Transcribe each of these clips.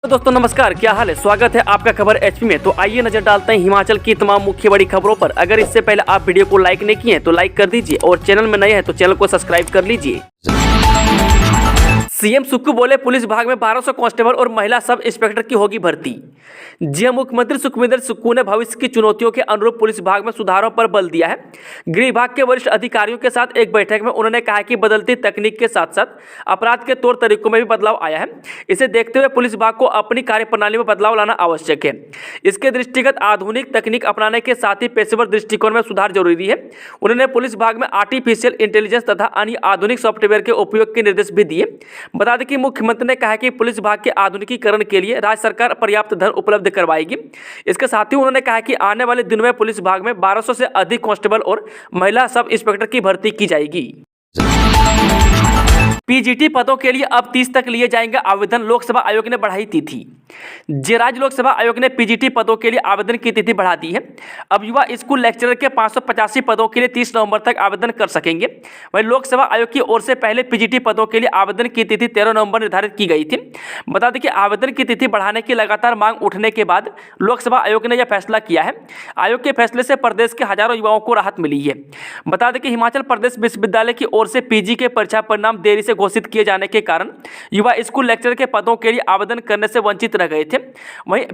तो दोस्तों नमस्कार, क्या हाल है। स्वागत है आपका खबर एचपी में। तो आइए नजर डालते हैं हिमाचल की तमाम मुख्य बड़ी खबरों पर। अगर इससे पहले आप वीडियो को लाइक नहीं किए हैं तो लाइक कर दीजिए और चैनल में नए हैं तो चैनल को सब्सक्राइब कर लीजिए। सीएम सुक्खू बोले पुलिस विभाग में 1200 कांस्टेबल और महिला सब इंस्पेक्टर की होगी भर्ती। जी मुख्यमंत्री सुखविंदर सुक्खू ने भविष्य की चुनौतियों के अनुरूप पुलिस विभाग में सुधारों पर बल दिया है। गृह विभाग के वरिष्ठ अधिकारियों के साथ एक बैठक में उन्होंने कहा कि बदलती तकनीक के साथ साथ अपराध के तौर तरीकों में भी बदलाव आया है। इसे देखते हुए पुलिस विभाग को अपनी कार्यप्रणाली में बदलाव लाना आवश्यक है। इसके दृष्टिगत आधुनिक तकनीक अपनाने के साथ ही पेशेवर दृष्टिकोण में सुधार जरूरी है। उन्होंने पुलिस विभाग में आर्टिफिशियल इंटेलिजेंस तथा अन्य आधुनिक सॉफ्टवेयर के उपयोग के निर्देश भी दिए। बता दें कि मुख्यमंत्री ने कहा कि पुलिस विभाग के आधुनिकीकरण के लिए राज्य सरकार पर्याप्त धन उपलब्ध करवाएगी। इसके साथ ही उन्होंने कहा कि आने वाले दिनों में पुलिस विभाग में 1200 से अधिक कांस्टेबल और महिला सब इंस्पेक्टर की भर्ती की जाएगी। पीजीटी पदों के लिए अब 30 तक लिए जाएंगे आवेदन, लोकसभा आयोग ने बढ़ाई तिथि। राज्य लोकसभा आयोग ने पीजीटी पदों के लिए आवेदन की तिथि बढ़ा दी है। अब युवा स्कूल लेक्चरर के 585 पदों के लिए 30 नवंबर तक आवेदन कर सकेंगे। वहीं लोकसभा आयोग की ओर से पहले पीजीटी पदों के लिए आवेदन की तिथि 13 नवंबर निर्धारित की गई थी। बता दें कि आवेदन की तिथि बढ़ाने की लगातार मांग उठने के बाद लोकसभा आयोग ने यह फैसला किया है। आयोग के फैसले से प्रदेश के हजारों युवाओं को राहत मिली है। बता दें कि हिमाचल प्रदेश विश्वविद्यालय की ओर से पीजी के परीक्षा परिणाम देरी से घोषित किए जाने के कारण युवा स्कूल लेक्चरर के पदों के लिए आवेदन करने से वंचित रह गए थे।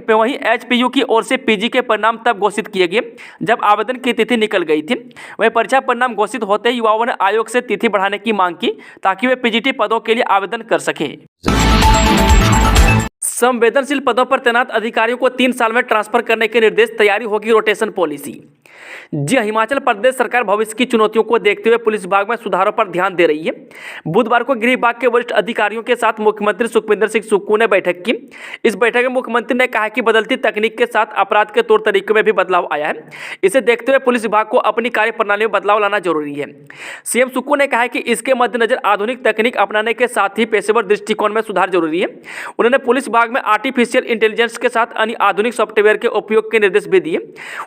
वहीं एचपीयू की ओर से पीजी के परिणाम तब घोषित किए गए जब आवेदन की तिथि निकल गई थी। वहीं परीक्षा परिणाम घोषित होते ही युवाओं ने आयोग से तिथि बढ़ाने की मांग की ताकि वे पीजीटी पदों के लिए आवेदन कर सकें। संवेदनशील पदों पर तैनात अधिकारियों को 3 साल में ट्रांसफर करने के निर्देश, तैयारी होगी रोटेशन पॉलिसी। जी हिमाचल प्रदेश सरकार भविष्य की चुनौतियों को देखते हुए पुलिस विभाग में सुधारों पर ध्यान दे रही है। बुधवार को गृह विभाग के वरिष्ठ अधिकारियों के साथ मुख्यमंत्री सुखविंदर सिंह सुक्खू ने बैठक की। इस बैठक में मुख्यमंत्री ने कहा कि बदलती तकनीक के साथ अपराध के तौर तरीकों में भी बदलाव आया है। इसे देखते हुए पुलिस विभाग को अपनी कार्यप्रणाली में बदलाव लाना जरूरी है। सीएम सुक्खू ने कहा कि इसके मद्देनजर आधुनिक तकनीक अपनाने के साथ ही पेशेवर दृष्टिकोण में सुधार जरूरी है। उन्होंने पुलिस विभाग में आर्टिफिशियल इंटेलिजेंस के साथ अन्य आधुनिक सॉफ्टवेयर के उपयोग के निर्देश भी दिए।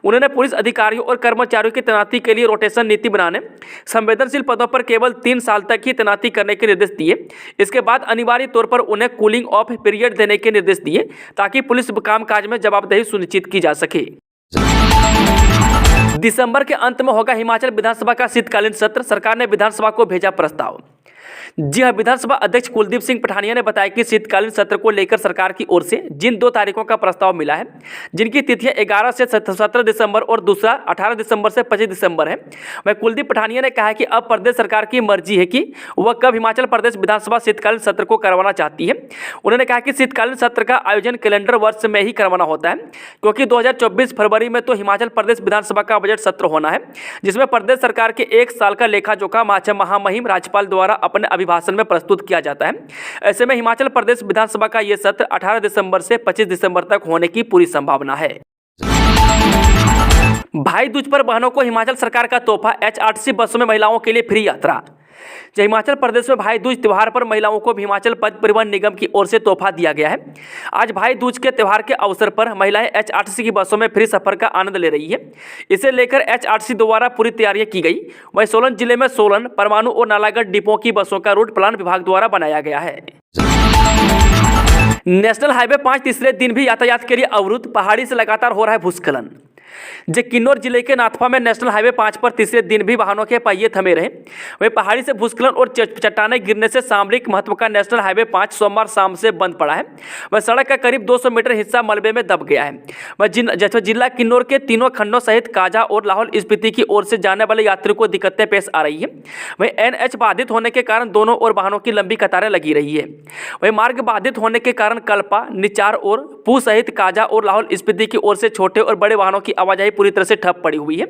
उन्होंने पुलिस अधिकारियों और कर्मचारियों की तैनाती के लिए रोटेशन नीति बनाने, संवेदनशील पदों पर केवल 3 साल तक ही तैनाती करने के निर्देश दिए। इसके बाद अनिवार्य तौर पर उन्हें कूलिंग ऑफ पीरियड देने के निर्देश दिए ताकि पुलिस कामकाज में जवाबदेही सुनिश्चित की जा सके। दिसंबर के अंत में होगा हिमाचल विधानसभा का शीतकालीन सत्र, सरकार ने विधानसभा को भेजा प्रस्ताव। जी हां, विधानसभा अध्यक्ष कुलदीप सिंह पठानिया ने बताया कि शीतकालीन सत्र को लेकर सरकार की ओर से जिन 2 तारीखों का प्रस्ताव मिला है, जिनकी तिथियां 11 से 17 दिसंबर और दूसरा 18 दिसंबर से 25 दिसंबर है, वह कुलदीप पठानिया ने कहा कि अब प्रदेश सरकार की मर्जी है कि वह कब हिमाचल प्रदेश विधानसभा शीतकालीन सत्र को करवाना चाहती है। उन्होंने कहा कि शीतकालीन सत्र का आयोजन कैलेंडर वर्ष में ही करवाना होता है, क्योंकि 2024 फरवरी में तो हिमाचल प्रदेश विधानसभा का बजट सत्र होना है, जिसमें प्रदेश सरकार के 1 साल का लेखा जोखा महामहिम राज्यपाल द्वारा अपने अभिभाषण में प्रस्तुत किया जाता है। ऐसे में हिमाचल प्रदेश विधानसभा का यह सत्र 18 दिसंबर से 25 दिसंबर तक होने की पूरी संभावना है। भाई दूज पर बहनों को हिमाचल सरकार का तोहफा, एचआरटीसी बसों में महिलाओं के लिए फ्री यात्रा। हिमाचल प्रदेश में भाई दूज त्योहार पर महिलाओं को हिमाचल पथ परिवहन निगम की ओर से तोहफा दिया गया है। आज भाई दूज के त्योहार के अवसर पर महिलाएं एचआरटीसी की बसों में फ्री सफर का आनंद ले रही है। इसे लेकर एचआरटीसी द्वारा पूरी तैयारियां की गई। वहीं सोलन जिले में सोलन, परमाणु और नालागढ़ डिपों की बसों का रूट प्लान विभाग द्वारा बनाया गया है। नेशनल हाईवे 5 तीसरे दिन भी यातायात के लिए अवरुद्ध, पहाड़ी से लगातार हो रहा है भूस्खलन। किन्नौर जिले के नाथपा में नेशनल हाईवे 5 पर तीसरे दिन भी वाहनों के पहिए थमे रहे। वहीं पहाड़ी से भूस्खलन और चट्टानें गिरने से सामरिक महत्व का नेशनल हाईवे 5 सोमवार शाम से बंद पड़ा है। वह सड़क का करीब 200 मीटर हिस्सा मलबे में दब गया है। वह जिला किन्नौर के तीनों खंडों सहित काजा और लाहौल स्पीति की ओर से जाने वाले यात्रियों को दिक्कतें पेश आ रही है। वहीं एनएच बाधित होने के कारण दोनों ओर वाहनों की लंबी कतारें लगी रही है। वहीं मार्ग बाधित होने के कारण कल्पा, निचार और पू सहित काजा और लाहौल स्पीति की ओर से छोटे और बड़े वाहनों की आवाजाही पूरी तरह से ठप पड़ी हुई है।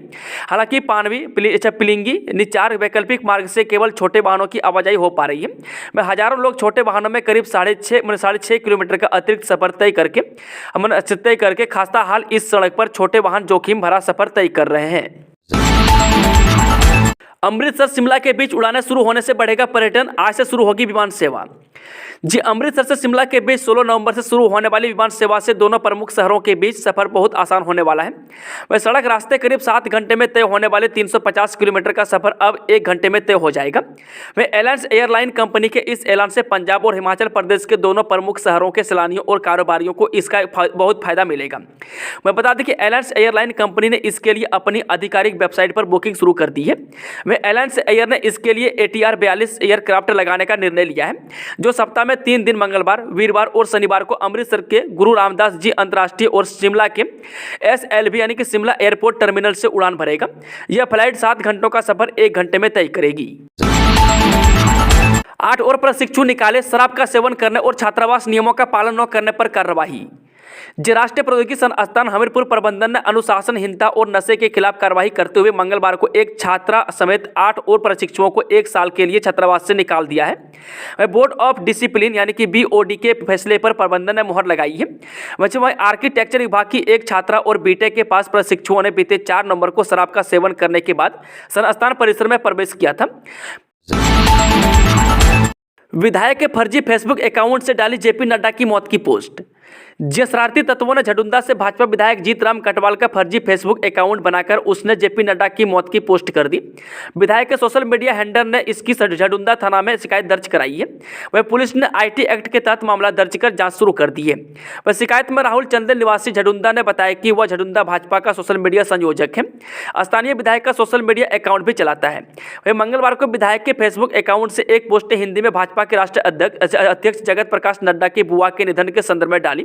हालांकि पानवी, पिलिंगी, निचार वैकल्पिक मार्ग से केवल छोटे वाहनों की आवाजाही हो पा रही है। में हजारों लोग छोटे वाहनों में करीब 6.5 किलोमीटर का अतिरिक्त सफर तय करके खासा हाल इस सड़क पर छोटे वाहन जोखिम भरा सफर तय कर रहे हैं। अमृतसर शिमला के बीच उड़ानें शुरू होने से बढ़ेगा पर्यटन, आज से शुरू होगी विमान सेवा। जी अमृतसर से शिमला के बीच 16 नवंबर से शुरू होने वाली विमान सेवा से दोनों प्रमुख शहरों के बीच सफर बहुत आसान होने वाला है। वह सड़क रास्ते करीब 7 घंटे में तय होने वाले 350 किलोमीटर का सफर अब 1 घंटे में तय हो जाएगा। वह एलायंस एयरलाइन कंपनी के इस ऐलान से पंजाब और हिमाचल प्रदेश के दोनों प्रमुख शहरों के सैलानियों और कारोबारियों को इसका बहुत फायदा मिलेगा। मैं बता दें कि एलायंस एयरलाइन कंपनी ने इसके लिए अपनी आधिकारिक वेबसाइट पर बुकिंग शुरू कर दी है। वह एलायंस एयर ने इसके लिए ATR 42 एयरक्राफ्ट लगाने का निर्णय लिया है, जो सप्ताह में 3 दिन मंगलवार, वीरवार और शनिवार को अमृतसर के गुरु रामदास जी अंतर्राष्ट्रीय और शिमला के SLV यानी कि शिमला एयरपोर्ट टर्मिनल से उड़ान भरेगा। यह फ्लाइट 7 घंटों का सफर 1 घंटे में तय करेगी। 8 और प्रशिक्षु निकाले शराब का सेवन करने और छात्रावास नियमों का पालन न करने पर कार्रवाई। राष्ट्रीय प्रौद्योगिकी संस्थान हमीरपुर प्रबंधन ने अनुशासनहीनता और नशे के खिलाफ कार्रवाई करते हुए मंगलवार को एक छात्रा समेत 8 और प्रशिक्षुओं को 1 साल के लिए छात्रावास से निकाल दिया है। बोर्ड ऑफ डिसिप्लिन यानी कि BOD के फैसले पर प्रबंधन ने मुहर लगाई है। वहीं आर्किटेक्चर विभाग की एक छात्रा और BTech के पास प्रशिक्षुओं ने बीते 4 नवंबर को शराब का सेवन करने के बाद संस्थान परिसर में प्रवेश किया था। विधायक के फर्जी फेसबुक अकाउंट से डाली JP नड्डा की मौत की पोस्ट। शरारती तत्वों ने झडुंदा से भाजपा विधायक जीतराम कटवाल का फर्जी फेसबुक अकाउंट बनाकर उसने JP नड्डा की मौत की पोस्ट कर दी। विधायक के सोशल मीडिया हैंडल ने इसकी झडुंदा थाना में शिकायत दर्ज कराई है। वह पुलिस ने IT एक्ट के तहत मामला दर्ज कर जांच शुरू कर दी है। वह शिकायत में राहुल चंदेल निवासी झडुंदा ने बताया कि वह झडुंदा भाजपा का सोशल मीडिया संयोजक है। स्थानीय विधायक का सोशल मीडिया अकाउंट भी चलाता है। वह मंगलवार को विधायक के फेसबुक अकाउंट से एक पोस्ट हिंदी में भाजपा के राष्ट्रीय अध्यक्ष जगत प्रकाश नड्डा की बुआ के निधन के संदर्भ में डाली,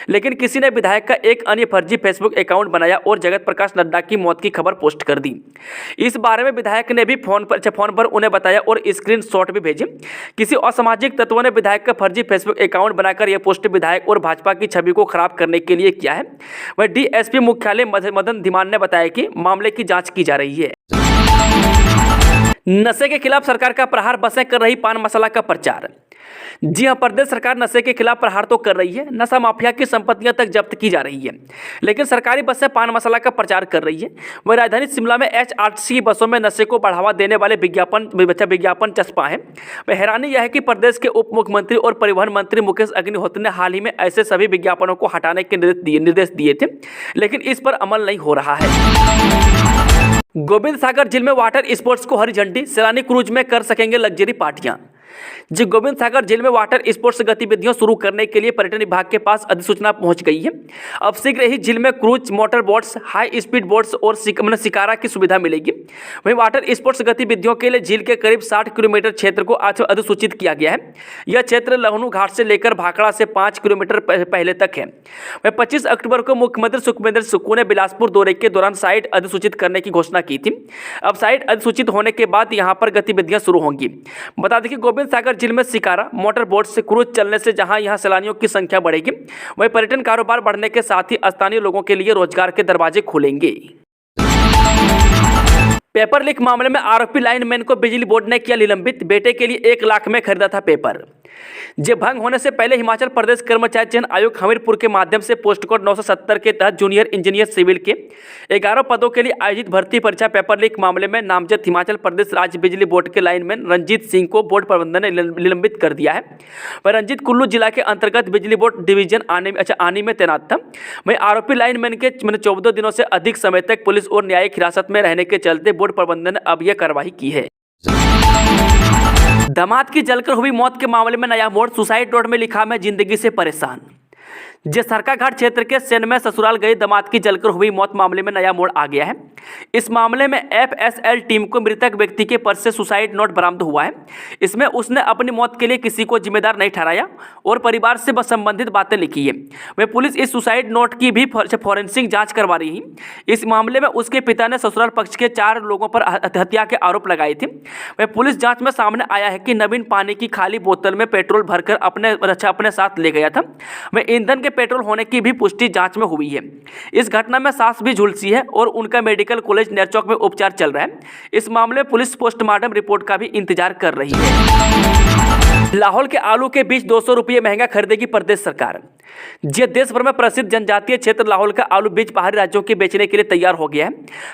लेकिन किसी ने विधायक का एक अन्य फर्जी फेसबुक अकाउंट बनाया और जगत प्रकाश नड्डा की मौत की खबर पोस्ट कर दी। इस बारे में विधायक ने भी फोन पर उन्हें बताया और स्क्रीनशॉट भी भेजे। किसी असामाजिक तत्वों ने विधायक का फर्जी फेसबुक अकाउंट बनाकर यह पोस्ट विधायक और भाजपा की छवि को खराब करने के लिए किया है। वह DSP मुख्यालय मदन धीमान ने बताया कि मामले की जांच की जा रही है। नशे के खिलाफ सरकार का प्रहार, बसें कर रही पान मसाला का प्रचार। जी हां, प्रदेश सरकार नशे के खिलाफ प्रहार तो कर रही है, नशा माफिया की संपत्तियां तक जब्त की जा रही है, लेकिन सरकारी बसें पान मसाला का प्रचार कर रही है। वह राजधानी शिमला में HRTC की बसों में नशे को बढ़ावा देने वाले विज्ञापन चस्पा है। वह हैरानी यह है कि प्रदेश के उप मुख्यमंत्री और परिवहन मंत्री मुकेश अग्निहोत्री ने हाल ही में ऐसे सभी विज्ञापनों को हटाने के निर्देश दिए थे, लेकिन इस पर अमल नहीं हो रहा है। गोविंद सागर झील में वाटर स्पोर्ट्स को हरी झंडी, सैलानी क्रूज में कर सकेंगे लग्जरी पार्टियां। जी गोविंद सागर झील में वाटर स्पोर्ट्स गतिविधियों शुरू करने के लिए पर्यटन विभाग के पास अधिसूचना पहुंच गई है। अब शीघ्र ही झील में cruise, motor boats, high speed boats और शिकारा की सुविधा मिलेगी। वहीं वाटर स्पोर्ट्स गतिविधियों के लिए झील के करीब 60 किलोमीटर क्षेत्र को अधिसूचित किया गया है। यह क्षेत्र लहनू घाट से लेकर भाखड़ा से 5 किलोमीटर पहले तक है। वह 25 अक्टूबर को मुख्यमंत्री सुखविंदर सुक्खू ने बिलासपुर दौरे के दौरान साइट अधिसूचित करने की घोषणा की थी। अब साइट अधिसूचित होने के बाद यहां पर गतिविधियां शुरू होंगी। बता दें कि गोविंद सागर झील में शिकारा, मोटर बोट से क्रूज चलने से जहां यहां सैलानियों की संख्या बढ़ेगी, वहीं पर्यटन कारोबार बढ़ने के साथ ही स्थानीय लोगों के लिए रोजगार के दरवाजे खुलेंगे। पेपर लीक मामले में आरोपी लाइनमैन को बिजली बोर्ड ने किया निलंबित, बेटे के लिए 1 लाख में खरीदा था पेपर। भंग होने से पहले हिमाचल प्रदेश कर्मचारी चयन आयोग हमीरपुर के माध्यम से पोस्ट कोड 970 के तहत जूनियर इंजीनियर सिविल के 11 पदों के लिए आयोजित भर्ती परीक्षा पेपर लीक मामले में नामजद हिमाचल प्रदेश राज्य बिजली बोर्ड के लाइनमैन रंजीत सिंह को बोर्ड प्रबंधन ने निलंबित कर दिया है। वह रंजीत कुल्लू जिला के अंतर्गत बिजली बोर्ड डिवीजन आनी में तैनात था। वहीं आरोपी लाइनमैन के 14 दिनों से अधिक समय तक पुलिस और न्यायिक हिरासत में रहने के चलते बोर्ड प्रबंधन ने अब यह कार्रवाई की है। दामाद की जलकर हुई मौत के मामले में नया मोड़, सुसाइड नोट में लिखा मैं जिंदगी से परेशान। सरकाघाट क्षेत्र के सेन में ससुराल गई दामाद की जलकर हुई मौत मामले में नया मोड़ आ गया है। इस मामले में FSL टीम को मृतक व्यक्ति के पर्स से सुसाइड नोट बरामद हुआ है। इसमें उसने अपनी मौत के लिए किसी को जिम्मेदार नहीं ठहराया और परिवार से संबंधित बातें लिखी है। वह पुलिस इस सुसाइड नोट की भी फॉरेंसिक जांच करवा रही है। इस मामले में उसके पिता ने ससुराल पक्ष के 4 लोगों पर हत्या के आरोप लगाए थे। वह पुलिस जाँच में सामने आया है कि नवीन पानी की खाली बोतल में पेट्रोल भरकर अपने साथ ले गया था। वह ईंधन के पेट्रोल होने की भी पुष्टि जांच में हुई है। इस घटना में सास भी झुलसी है और उनका मेडिकल कॉलेज नेरचौक में उपचार चल रहा है। इस मामले में पुलिस पोस्टमार्टम रिपोर्ट का भी इंतजार कर रही है। लाहौल के आलू के बीज 200 रुपये महंगा खरीदेगी प्रदेश सरकार। जी, देश भर में प्रसिद्ध जनजातीय क्षेत्र लाहौल का आलू बीज बाहरी राज्यों के बेचने के लिए तैयार हो गया है।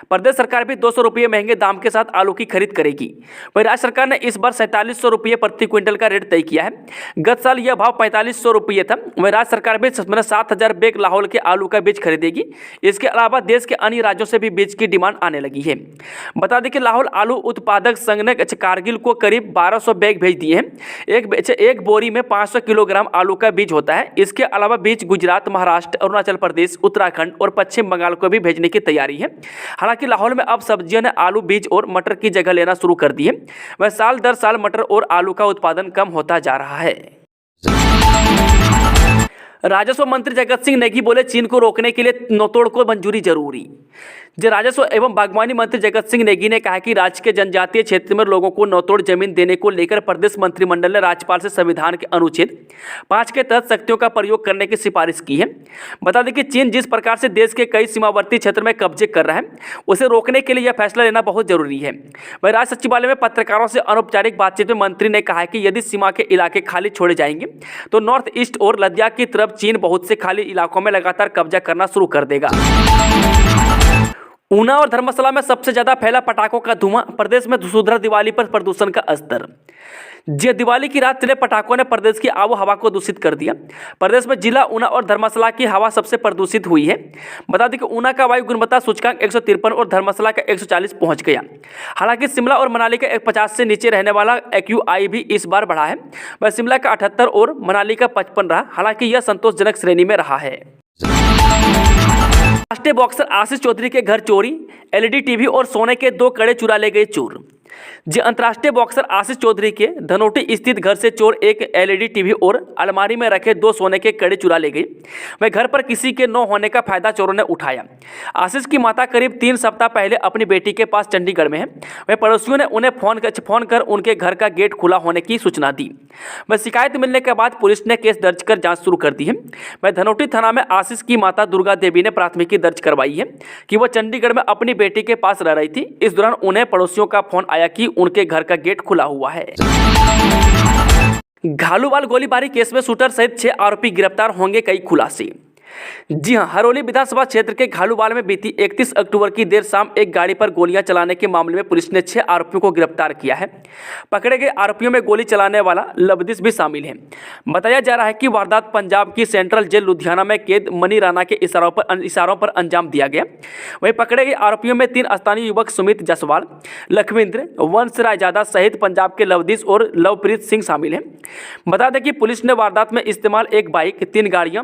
प्रदेश सरकार भी 200 रुपये महंगे दाम के साथ आलू की खरीद करेगी। वहीं राज्य सरकार ने इस बार 4700 रुपये प्रति क्विंटल का रेट तय किया है। गत साल यह भाव 4500 रुपये था। वहीं राज्य सरकार भी 7000 बैग लाहौल के आलू का बीज खरीदेगी। इसके अलावा देश के अन्य राज्यों से भी बीज की डिमांड आने लगी है। बता दें कि लाहौल आलू उत्पादक संघ ने कारगिल को करीब 1200 बैग भेज दिए हैं। एक बोरी में 500 किलोग्राम आलू का बीज होता है। इसके अलावा बीज गुजरात, महाराष्ट्र, अरुणाचल प्रदेश, उत्तराखंड और पश्चिम बंगाल को भी भेजने की तैयारी है। हालांकि लाहौल में अब सब्जियों ने आलू बीज और मटर की जगह लेना शुरू कर दी है। वह साल दर साल मटर और आलू का उत्पादन कम होता जा रहा है। राजस्व मंत्री जगत सिंह नेगी बोले, चीन को रोकने के लिए नौतोड़ को मंजूरी जरूरी। राजस्व एवं बागवानी मंत्री जगत सिंह नेगी ने कहा कि राज्य के जनजातीय क्षेत्र में लोगों को नौतोड़ जमीन देने को लेकर प्रदेश मंत्रिमंडल ने राज्यपाल से संविधान के अनुच्छेद 5 के तहत शक्तियों का प्रयोग करने की सिफारिश की है। बता दें कि चीन जिस प्रकार से देश के कई सीमावर्ती क्षेत्र में कब्जे कर रहा है, उसे रोकने के लिए यह फैसला लेना बहुत जरूरी है। वहीं राज्य सचिवालय में पत्रकारों से अनौपचारिक बातचीत में मंत्री ने कहा कि यदि सीमा के इलाके खाली छोड़े जाएंगे तो नॉर्थ ईस्ट और लद्दाख की तरफ चीन बहुत से खाली इलाकों में लगातार कब्जा करना शुरू कर देगा। ऊना और धर्मशाला में सबसे ज्यादा फैला पटाखों का धुआं। प्रदेश में धुंधुर दिवाली पर प्रदूषण का स्तर। दिवाली की रात चले पटाखों ने प्रदेश की आबो हवा को दूषित कर दिया। प्रदेश में जिला ऊना और धर्मशाला की हवा सबसे प्रदूषित हुई है। बता दें कि ऊना का वायु गुणवत्ता सूचकांक 153 और धर्मशाला का 140 पहुंच गया। हालांकि शिमला और मनाली का 50 से नीचे रहने वाला AQI भी इस बार बढ़ा है। वह शिमला का 78 और मनाली का 55 रहा। हालांकि यह संतोषजनक श्रेणी में रहा है। राष्ट्रीय बॉक्सर आशीष चौधरी के घर चोरी। LED टीवी और सोने के 2 कड़े चुरा ले गए चोर। अंतर्राष्ट्रीय बॉक्सर आशीष चौधरी के धनोटी स्थित घर से चोर एक LED टीवी और अलमारी में रखे 2 सोने के कड़े चुरा ले गए। वह घर पर किसी के न होने का फायदा चोरों ने उठाया। आशीष की माता करीब 3 सप्ताह पहले अपनी बेटी के पास चंडीगढ़ में है। वह पड़ोसियों ने उन्हें फोन कर उनके घर का गेट खुला होने की सूचना दी। वह शिकायत मिलने के बाद पुलिस ने केस दर्ज कर जाँच शुरू कर दी है। वह धनोटी थाना में आशीष की माता दुर्गा देवी ने प्राथमिकी दर्ज करवाई है कि वह चंडीगढ़ में अपनी बेटी के पास रह रही थी। इस दौरान उन्हें पड़ोसियों का फोन आया कि उनके घर का गेट खुला हुआ है। घालूवाल गोलीबारी केस में शूटर सहित 6 आरोपी गिरफ्तार होंगे, कई खुलासे। जी हां, हरोली विधानसभा क्षेत्र के घालूवाल में बीती 31 अक्टूबर की देर शाम एक गाड़ी पर गोलियां चलाने के मामले में पुलिस ने 6 आरोपियों को गिरफ्तार किया है। पकड़े गए आरोपियों में गोली चलाने वाला लवदिस भी शामिल है। बताया जा रहा है कि वारदात पंजाब की सेंट्रल जेल लुधियाना में कैद मनी राणा के इशारों पर अंजाम दिया गया। वहीं पकड़े गए आरोपियों में 3 स्थानीय युवक सुमित जायसवाल, लखविंद्र, वंशरायजादा सहित पंजाब के लवदिस और लवप्रीत सिंह शामिल हैं। बता दें कि पुलिस ने वारदात में इस्तेमाल एक बाइक, 3 गाड़ियां,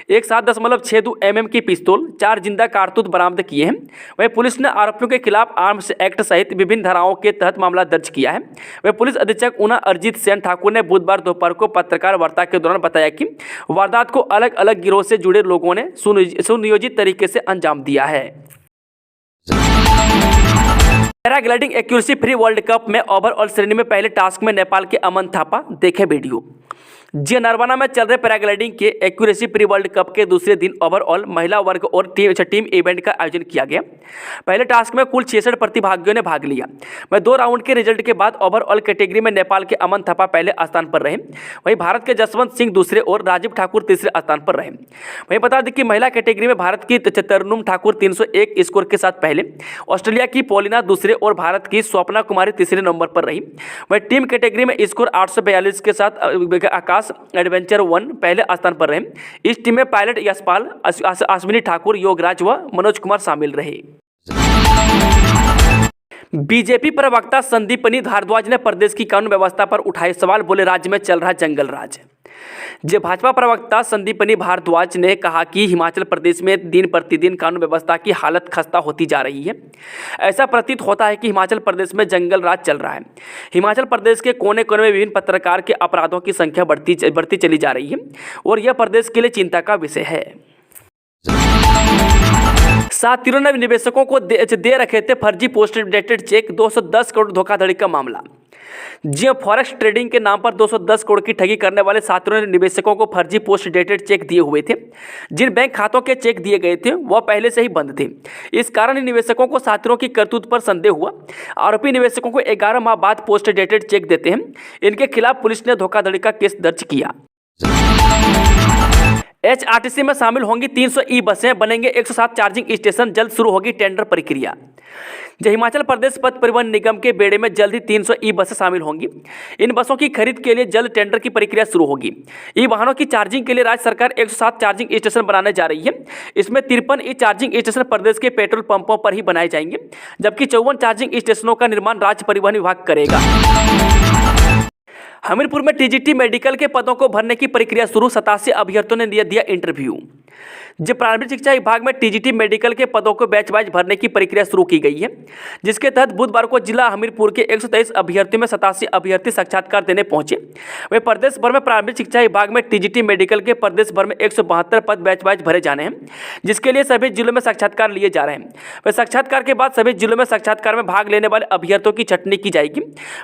एक 7.62 mm की पिस्तौल, 4 जिंदा कारतूस बरामद किए हैं। वहीं पुलिस ने आरोपियों के खिलाफ आर्म्स एक्ट सहित विभिन्न धाराओं के तहत मामला दर्ज किया है। वहीं पुलिस अधीक्षक ऊना अरिजीत सेन ठाकुर ने बुधवार दोपहर को पत्रकार वार्ता के दौरान बताया कि वारदात को अलग अलग गिरोह से जुड़े लोगों ने सुनियोजित तरीके से अंजाम दिया है। Paragliding accuracy free world cup में ओवरऑल श्रेणी में पहले टास्क में नेपाल के अमन थापा। देखे वीडियो। नरवाना में चल रहे पैराग्लाइडिंग के एक्यूरेसी प्री वर्ल्ड कप के दूसरे दिन ओवरऑल महिला वर्ग और टीम इवेंट का आयोजन किया गया। पहले टास्क में कुल 66 प्रतिभागियों ने भाग लिया। वह 2 राउंड के रिजल्ट के बाद ओवरऑल कैटेगरी में नेपाल के अमन थापा पहले स्थान पर रहे। वहीं भारत के जसवंत सिंह दूसरे और राजीव ठाकुर तीसरे स्थान पर रहे। वहीं बता दें कि महिला कैटेगरी में भारत की तरनुम ठाकुर 301 स्कोर के साथ पहले, ऑस्ट्रेलिया की पोलिना दूसरे और भारत की स्वप्ना कुमारी तीसरे नंबर पर रही। वहीं टीम कैटेगरी में स्कोर 842 के साथ आकाश एडवेंचर 1 पहले स्थान पर रहे। इस टीम में पायलट यशपाल, अश्विनी ठाकुर, योगराज व मनोज कुमार शामिल रहे। बीजेपी प्रवक्ता संदीपनी भारद्वाज ने प्रदेश की कानून व्यवस्था पर उठाए सवाल। बोले, राज्य में चल रहा जंगल राज। भाजपा प्रवक्ता संदीपनी भारद्वाज ने कहा कि हिमाचल प्रदेश में दिन प्रतिदिन कानून व्यवस्था की हालत खस्ता होती जा रही है। ऐसा प्रतीत होता है कि हिमाचल प्रदेश में जंगल राज चल रहा है। हिमाचल प्रदेश के कोने कोने में विभिन्न प्रकार के अपराधों की संख्या बढ़ती चली जा रही है और यह प्रदेश के लिए चिंता का विषय है। 7 तिरनवे निवेशकों को दे रखे थे फर्जी पोस्ट डेटेड चेक। 210 करोड़ धोखाधड़ी का मामला। फॉरेक्स ट्रेडिंग के नाम पर 210 करोड़ की ठगी करने वाले 7 निवेशकों को फर्जी पोस्ट डेटेड चेक दिए हुए थे। जिन बैंक खातों के चेक दिए गए थे वह पहले से ही बंद थे। इस कारण इन निवेशकों को साथियों की करतूत पर संदेह हुआ। आरोपी निवेशकों को 11 माह बाद पोस्ट डेटेड चेक देते हैं। इनके खिलाफ पुलिस ने धोखाधड़ी का केस दर्ज किया। HRTC में शामिल होंगी 300 ई बसें, बनेंगे 107 चार्जिंग स्टेशन, जल्द शुरू होगी टेंडर प्रक्रिया। हिमाचल प्रदेश पथ परिवहन निगम के बेड़े में जल्द ही 300 ई बसें शामिल होंगी। इन बसों की खरीद के लिए जल्द टेंडर की प्रक्रिया शुरू होगी। ई वाहनों की चार्जिंग के लिए राज्य सरकार 107 चार्जिंग स्टेशन बनाने जा रही है। इसमें 53 ई चार्जिंग स्टेशन प्रदेश के पेट्रोल पंपों पर ही बनाए जाएंगे, जबकि 54 चार्जिंग स्टेशनों का निर्माण राज्य परिवहन विभाग करेगा। हमीरपुर में टीजीटी मेडिकल के पदों को भरने की प्रक्रिया शुरू, 87 अभ्यर्थियों ने दिया इंटरव्यू। प्रारंभिक शिक्षा विभाग में टीजीटी मेडिकल के पदों को बैच वाइज भरने की प्रक्रिया शुरू की गई है, जिसके तहत बुधवार को जिला हमीरपुर के 123 अभ्यर्थियों में 87 अभ्यर्थी साक्षात्कार देने पहुंचे। वे प्रदेश भर में प्रारंभिक शिक्षा विभाग में टीजीटी मेडिकल के प्रदेश भर में 172 पद बैच वाइज भरे जाने हैं, जिसके लिए सभी जिलों में साक्षात्कार लिए जा रहे हैं। वह साक्षात्कार के बाद सभी जिलों में साक्षात्कार में भाग लेने वाले अभ्यर्थियों की छटनी की जाएगी।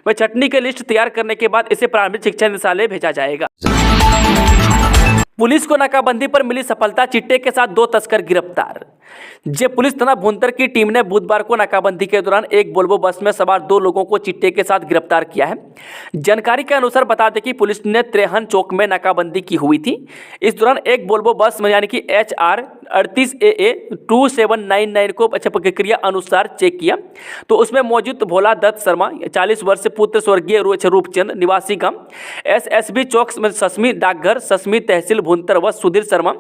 वह छटनी की लिस्ट तैयार करने के बाद इसे प्रारंभिक शिक्षा निदेशालय भेजा जाएगा। पुलिस को नाकाबंदी पर मिली सफलता, चिट्टे के साथ 2 तस्कर गिरफ्तार। पुलिस थाना भुंतर की टीम ने बुधवार को नाकाबंदी के दौरान एक वोल्वो बस में सवार 2 लोगों को चिट्टे के साथ गिरफ्तार किया है। जानकारी के अनुसार बता दें कि पुलिस ने त्रेहन चौक में नाकाबंदी की हुई थी। इस दौरान एक वोल्वो बस में यानी कि HR 38AA 2799 को प्रक्रिया अनुसार चेक किया, तो उसमें मौजूद भोला दत्त शर्मा 40 वर्ष पुत्र स्वर्गीय रूपचंद निवासी गांव SSB चौक ससमी डाकघर ससमी तहसील भुंतर व सुधीर शर्मा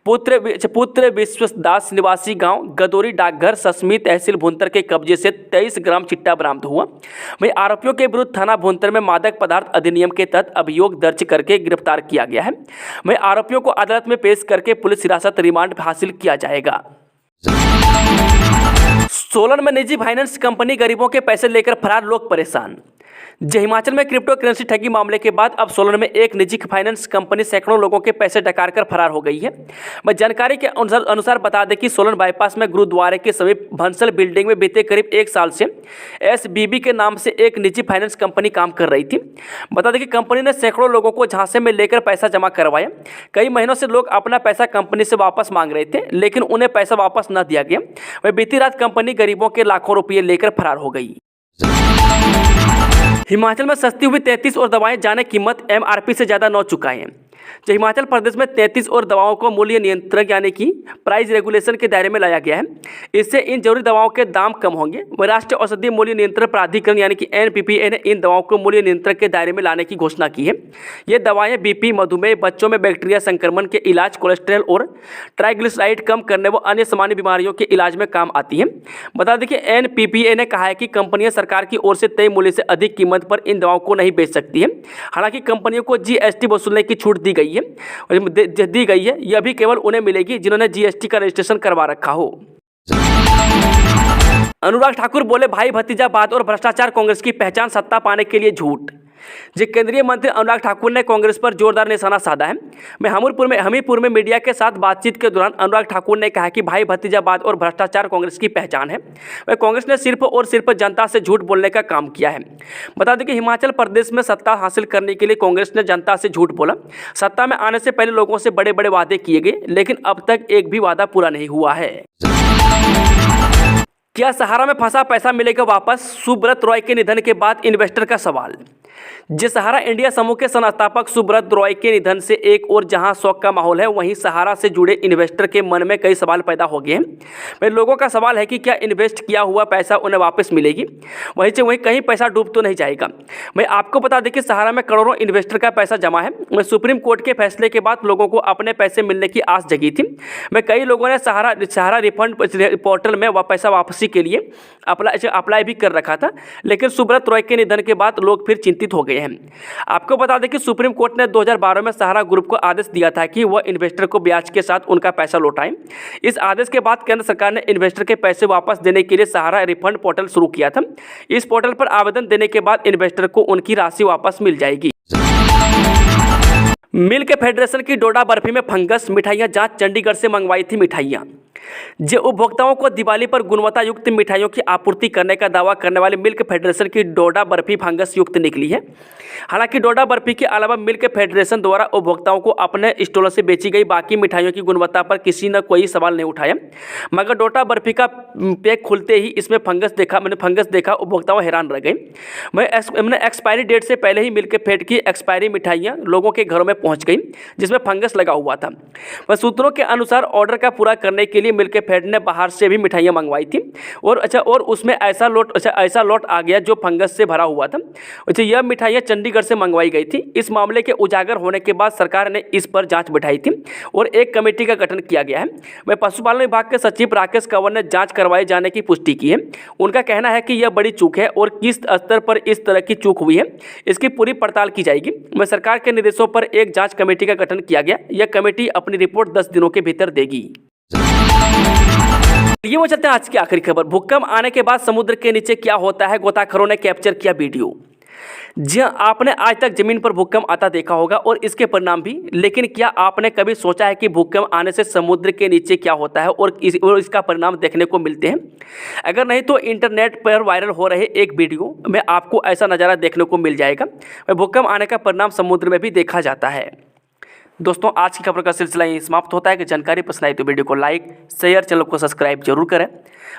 पुत्र विश्वदास निवासी गांव गदोरी डाकघर ससमी तहसील भुंतर के कब्जे से 23 ग्राम चिट्टा बरामद हुआ। वहीं आरोपियों के विरुद्ध थाना भुंतर में मादक पदार्थ अधिनियम के तहत अभियोग दर्ज करके गिरफ्तार किया गया है। वहीं आरोपियों को अदालत में पेश करके पुलिस हिरासत रिमांड हासिल किया जाएगा। सोलन में निजी फाइनेंस कंपनी गरीबों के पैसे लेकर फरार, लोग परेशान। हिमाचल में क्रिप्टो करेंसी ठगी मामले के बाद अब सोलन में एक निजी फाइनेंस कंपनी सैकड़ों लोगों के पैसे डकार कर फरार हो गई है। जानकारी के अनुसार बता दें कि सोलन बाईपास में गुरुद्वारे के समीप भंसल बिल्डिंग में बीते करीब 1 साल से SBB के नाम से एक निजी फाइनेंस कंपनी काम कर रही थी। बता दें कि कंपनी ने सैकड़ों लोगों को झांसे में लेकर पैसा जमा करवाया। कई महीनों से लोग अपना पैसा कंपनी से वापस मांग रहे थे, लेकिन उन्हें पैसा वापस न दिया गया। वह बीती रात कंपनी गरीबों के लाखों रुपये लेकर फरार हो गई। हिमाचल में सस्ती हुई 33 और दवाएं, जाने कीमत MRP से ज़्यादा न चुकाएं। हिमाचल प्रदेश में 33 और दवाओं को मूल्य नियंत्रक यानी कि प्राइस रेगुलेशन के दायरे में लाया गया है। इससे इन जरूरी दवाओं के दाम कम होंगे। वह राष्ट्रीय औषधि मूल्य नियंत्रण प्राधिकरण यानी कि NPPA ने इन दवाओं को मूल्य नियंत्रक के दायरे में लाने की घोषणा की है। ये दवाएं BP, मधुमेह, बच्चों में बैक्टीरिया संक्रमण के इलाज, कोलेस्ट्रॉल और ट्राइग्लिसराइड कम करने व अन्य सामान्य बीमारियों के इलाज में काम आती है। बता दें कि NPPA ने कहा है कि कंपनियां सरकार की ओर से तय मूल्य से अधिक कीमत पर इन दवाओं को नहीं बेच सकती है। हालांकि कंपनियों को GST वसूलने की छूट दी गई है। यह भी केवल उन्हें मिलेगी जिन्होंने GST का रजिस्ट्रेशन करवा रखा हो। अनुराग ठाकुर बोले, भाई भतीजावाद और भ्रष्टाचार कांग्रेस की पहचान, सत्ता पाने के लिए झूठ। केंद्रीय मंत्री अनुराग ठाकुर ने कांग्रेस पर जोरदार निशाना साधा है। हमीरपुर में मीडिया के साथ बातचीत के दौरान अनुराग ठाकुर ने कहा कि भाई भतीजावाद और भ्रष्टाचार कांग्रेस की पहचान है। वह कांग्रेस ने सिर्फ और सिर्फ जनता से झूठ बोलने का काम किया है। बता दें कि हिमाचल प्रदेश में सत्ता हासिल करने के लिए कांग्रेस ने जनता से झूठ बोला। सत्ता में आने से पहले लोगों से बड़े बड़े वादे किए गए, लेकिन अब तक एक भी वादा पूरा नहीं हुआ है। क्या सहारा में फंसा पैसा मिलेगा वापस? सुब्रत रॉय के निधन के बाद इन्वेस्टर का सवाल। सहारा इंडिया समूह के संस्थापक सुब्रत रॉय के निधन से एक और जहां शोक का माहौल है, वहीं सहारा से जुड़े इन्वेस्टर के मन में कई सवाल पैदा हो गए हैं। लोगों का सवाल है कि क्या इन्वेस्ट किया हुआ पैसा उन्हें वापस मिलेगी, वहीं कहीं पैसा डूब तो नहीं जाएगा। मैं आपको बता दें कि सहारा में करोड़ों इन्वेस्टर का पैसा जमा है। सुप्रीम कोर्ट के फैसले के बाद लोगों को अपने पैसे मिलने की आस जगी थी। कई लोगों ने सहारा रिफंड पोर्टल में पैसा वापसी के लिए अप्लाई भी कर रखा था, लेकिन सुब्रत रॉय के निधन के बाद लोग फिर चिंतित हो गए हैं। आपको बता दें कि सुप्रीम कोर्ट ने 2012 में सहारा ग्रुप को आदेश दिया था कि वह इन्वेस्टर को ब्याज के साथ उनका पैसा लौटाएं। इस आदेश के बाद केंद्र सरकार ने इन्वेस्टर के पैसे वापस देने के लिए सहारा रिफंड पोर्टल शुरू किया था। इस पोर्टल पर आवेदन देने के बाद इन्वेस्टर को उनकी राशि वापस मिल जाएगी। मिल्क फेडरेशन की डोडा बर्फी में फंगस, मिठाइयां जांच, चंडीगढ़ से मंगवाई थी मिठाइयां। जो उपभोक्ताओं को दिवाली पर गुणवत्ता युक्त मिठाइयों की आपूर्ति करने का दावा करने वाली मिल्क फेडरेशन की डोडा बर्फी फंगस युक्त निकली है। हालांकि डोडा बर्फी के अलावा मिल्क फेडरेशन द्वारा उपभोक्ताओं को अपने स्टॉलों से बेची गई बाकी मिठाइयों की गुणवत्ता पर किसी ने कोई सवाल नहीं उठाया, मगर डोडा बर्फी का पैक खुलते ही इसमें फंगस देखा उपभोक्ताओं हैरान रह गए। मैंने एक्सपायरी डेट से पहले ही मिल्क फेड की एक्सपायरी मिठाइयाँ लोगों के घरों में पहुँच गई जिसमें फंगस लगा हुआ था। वह सूत्रों के अनुसार ऑर्डर का पूरा करने के लिए मिल्क फेड ने बाहर से भी मिठाइयाँ मंगवाई थी और उसमें ऐसा लॉट आ गया जो फंगस से भरा हुआ था। यह मिठाइयाँ चंडीगढ़ से मंगवाई गई थी। इस मामले के उजागर होने के बाद सरकार ने इस पर जांच बैठाई थी और एक कमेटी का गठन किया गया है। वह पशुपालन विभाग के सचिव राकेश कंवर ने जांच करवाए जाने की पुष्टि की है। उनका कहना है कि यह बड़ी चूक है और किस स्तर पर इस तरह की चूक हुई है इसकी पूरी पड़ताल की जाएगी। वह सरकार के निर्देशों पर एक जाँच कमेटी का गठन किया गया। यह कमेटी अपनी रिपोर्ट 10 दिनों के भीतर देगी। ये वो चलते हैं आज की आखिरी खबर। भूकंप आने के बाद समुद्र के नीचे क्या होता है, गोताखोरों ने कैप्चर किया वीडियो। जी आपने आज तक जमीन पर भूकंप आता देखा होगा और इसके परिणाम भी, लेकिन क्या आपने कभी सोचा है कि भूकंप आने से समुद्र के नीचे क्या होता है और इसका परिणाम देखने को मिलते हैं? अगर नहीं तो इंटरनेट पर वायरल हो रहे एक वीडियो में आपको ऐसा नज़ारा देखने को मिल जाएगा। भूकंप आने का परिणाम समुद्र में भी देखा जाता है। दोस्तों आज की खबर का सिलसिला यही समाप्त होता है। कि जानकारी पसंद आई तो वीडियो को लाइक शेयर चैनल को सब्सक्राइब जरूर करें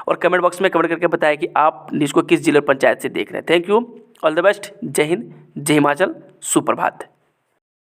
और कमेंट बॉक्स में कमेंट करके बताएं कि आप न्यूज़ को किस जिले पंचायत से देख रहे हैं। Thank you, all the best, जय हिंद, जय हिमाचल, सुप्रभात।